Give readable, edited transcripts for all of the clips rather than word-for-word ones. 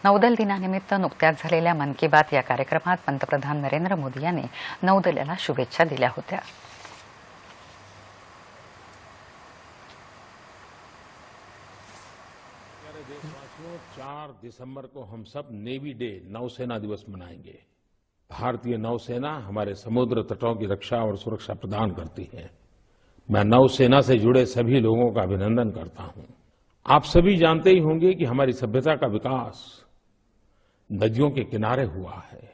नौदल दिनानिमित्त नुकत्याच झालेल्या मन की बात या कार्यक्रमात पंतप्रधान नरेंद्र मोदी यांनी नौदलाला शुभेच्छा दिल्या होत्या। 4 दिसंबर को हम सब नेवी डे नौसेना दिवस मनाएंगे। भारतीय नौसेना हमारे समुद्र तटों की रक्षा और सुरक्षा प्रदान करती है। मैं नौसेना से जुड़े सभी लोगों का अभिनंदन करता हूं। आप सभी जानते ही होंगे कि हमारी सभ्यता का विकास नदियों के किनारे हुआ है,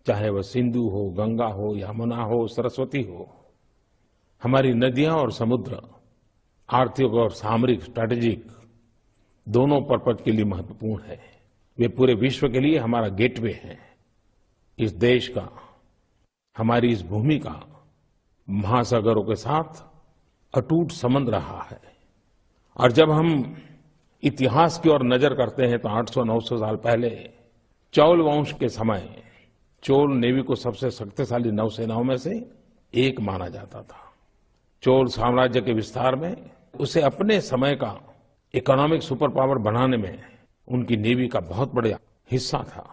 चाहे वह सिंधु हो, गंगा हो, यमुना हो, सरस्वती हो। हमारी नदियां और समुद्र आर्थिक और सामरिक स्ट्रैटेजिक दोनों पर्पज के लिए महत्वपूर्ण है। वे पूरे विश्व के लिए हमारा गेटवे है। इस देश का, हमारी इस भूमि का महासागरों के साथ अटूट संबंध रहा है। और जब हम इतिहास की ओर नजर करते हैं तो 800-900 साल पहले चोल वंश के समय चोल नेवी को सबसे शक्तिशाली नौसेनाओं में से एक माना जाता था। चोल साम्राज्य के विस्तार में उसे अपने समय का इकोनॉमिक सुपर पावर बनाने में उनकी नेवी का बहुत बड़ा हिस्सा था।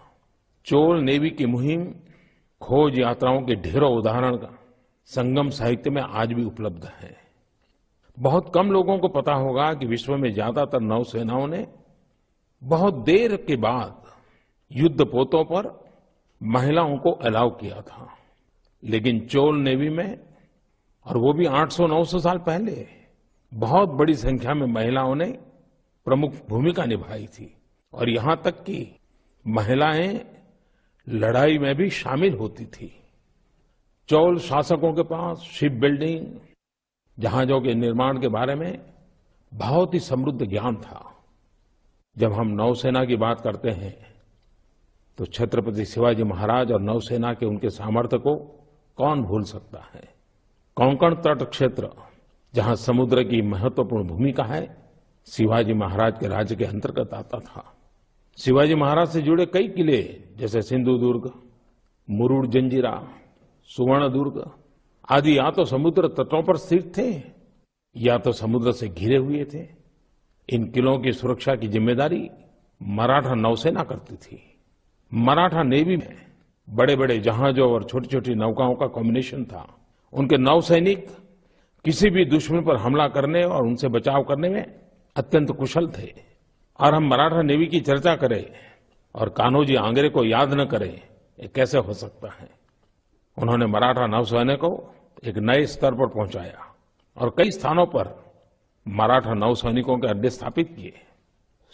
चोल नेवी की मुहिम खोज यात्राओं के ढेरों उदाहरण का संगम साहित्य में आज भी उपलब्ध है। बहुत कम लोगों को पता होगा कि विश्व में ज्यादातर नौसेनाओं ने बहुत देर के बाद युद्धपोतों पर महिलाओं को अलाउ किया था, लेकिन चोल नेवी में, और वो भी 800-900 साल पहले, बहुत बड़ी संख्या में महिलाओं ने प्रमुख भूमिका निभाई थी। और यहां तक कि महिलाएं लड़ाई में भी शामिल होती थी। चोल शासकों के पास शिप बिल्डिंग, जहाजों के निर्माण के बारे में बहुत ही समृद्ध ज्ञान था। जब हम नौसेना की बात करते हैं तो छत्रपति शिवाजी महाराज और नौसेना के उनके सामर्थ्य को कौन भूल सकता है। कोंकण तट क्षेत्र, जहां समुद्र की महत्वपूर्ण भूमिका है, शिवाजी महाराज के राज्य के अंतर्गत आता था। शिवाजी महाराज से जुड़े कई किले जैसे सिंधु दुर्ग, मुरुड जंजीरा, सुवर्ण दुर्ग आदि या तो समुद्र तटों पर स्थित थे या तो समुद्र से घिरे हुए थे। इन किलों की सुरक्षा की जिम्मेदारी मराठा नौसेना करती थी। मराठा नेवी में बड़े बड़े जहाजों और छोटी छोटी नौकाओं का कॉम्बिनेशन था। उनके नौसैनिक किसी भी दुश्मन पर हमला करने और उनसे बचाव करने में अत्यंत कुशल थे। और हम मराठा नेवी की चर्चा करें और कान्होजी आंग्रे को याद न करें, ये कैसे हो सकता है। उन्होंने मराठा नौसेना को एक नए स्तर पर पहुंचाया और कई स्थानों पर मराठा नौसैनिकों के अड्डे स्थापित किए।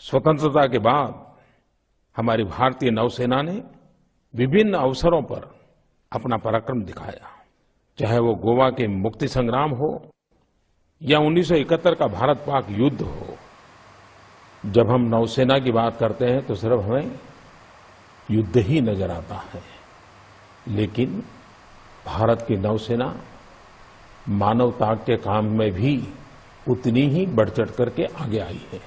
स्वतंत्रता के बाद हमारी भारतीय नौसेना ने विभिन्न अवसरों पर अपना पराक्रम दिखाया, चाहे वो गोवा के मुक्ति संग्राम हो या 1971 का भारत पाक युद्ध हो। जब हम नौसेना की बात करते हैं तो सिर्फ हमें युद्ध ही नजर आता है, लेकिन भारत की नौसेना मानवता के काम में भी उतनी ही बढ़ चढ़ करके आगे आई है।